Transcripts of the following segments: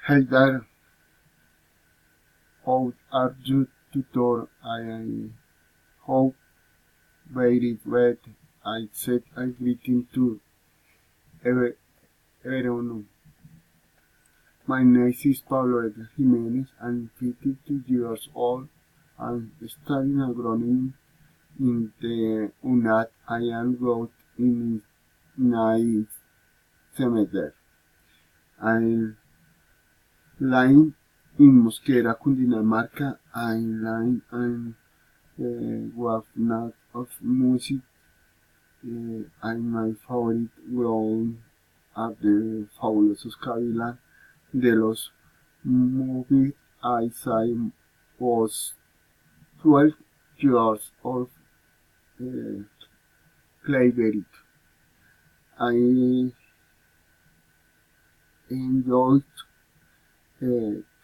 Hey there, how are you, tutor? I hope very well. I said a greeting to every- everyone. My name is Pablo Edgar Jimenez. I'm 52 years old. I'm studying agronomy in the UNAT. I am going in ninth semester. I'm lying in Mosquera, Cundinamarca. I'm lying and was not of music and my favorite grown at the fabulosos Kabila de los movies as I was 12 years old. Uh, Played it. I enjoyed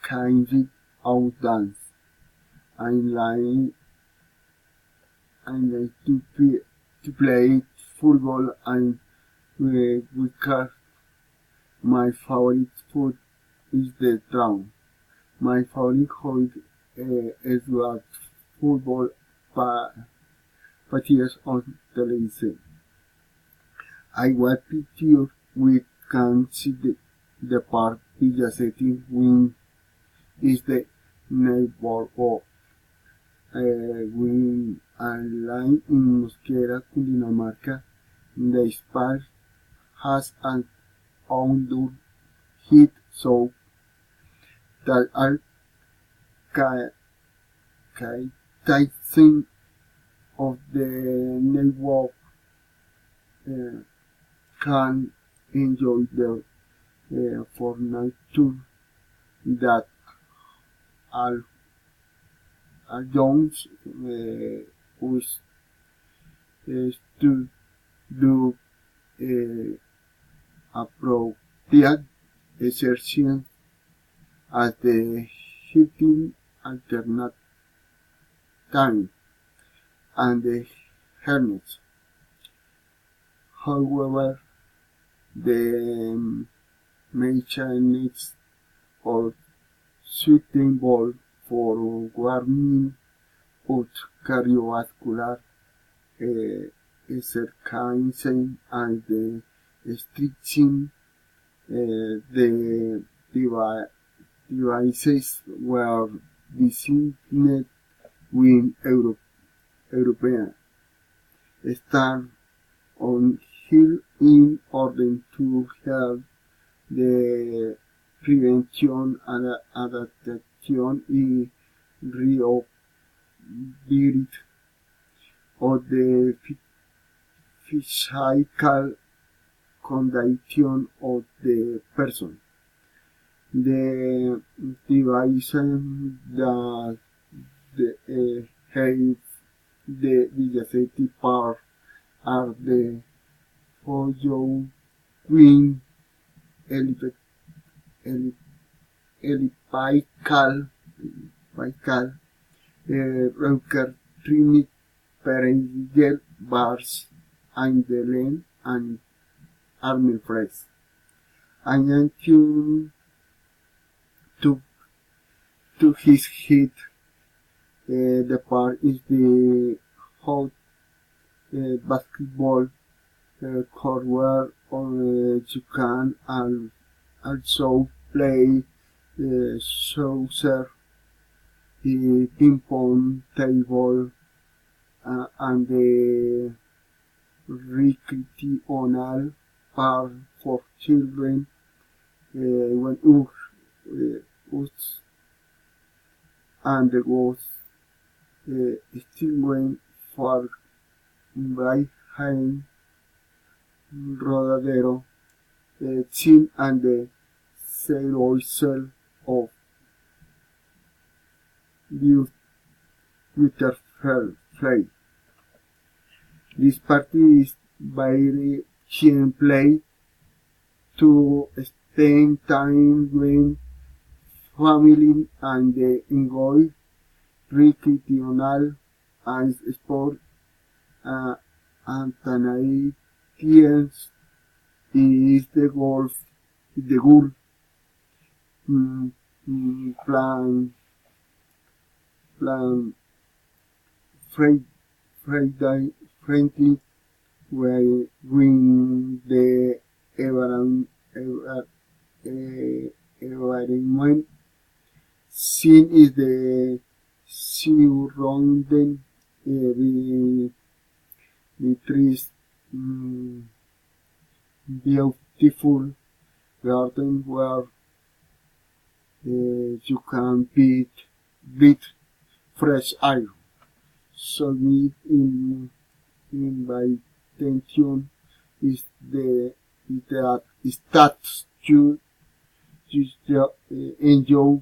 kind of dance. I like to play football and because my favorite food is the drum. My favorite hobby is watch football partidos on television. I watch pictures we can see the park Villa Setting wing is the neighborhood wing and line in Mosquera, Cundinamarca. The park has an outdoor heat so that are typing of the network can enjoy the fortnight tour that are Jones was to do appropriate exertion as the shifting alternate time and the harness. However, the mechanics of suitable for warming up cardiovascular exercise and the stretching the devices were designed with European stand on here in order to help the prevention and adaptation and rebuild of the physical condition of the person. The devices that have the disability part are the follow wing elliptical rocker trimmed perennial bars and the length and arm press. I am tuned to his head. The part is the hot basketball court where you can also play soccer, ping pong table, and the recreational part for children when us and the was still going for right hand rodadero, chin and the cell of butterfly. This party is very play to spend time with family and enjoy recreational and sport alternatives is the goal. mm, plan friend, friendly way when the environment scene is the surrounding the trees, mm, beautiful garden where you can breathe fresh air. So need invitation is that you enjoy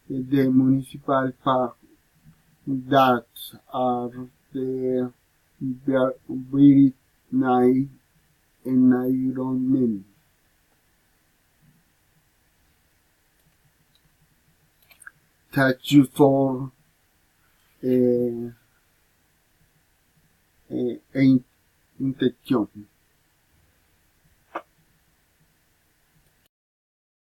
the municipal park that are the very nice environment. Thank you for uh, intention.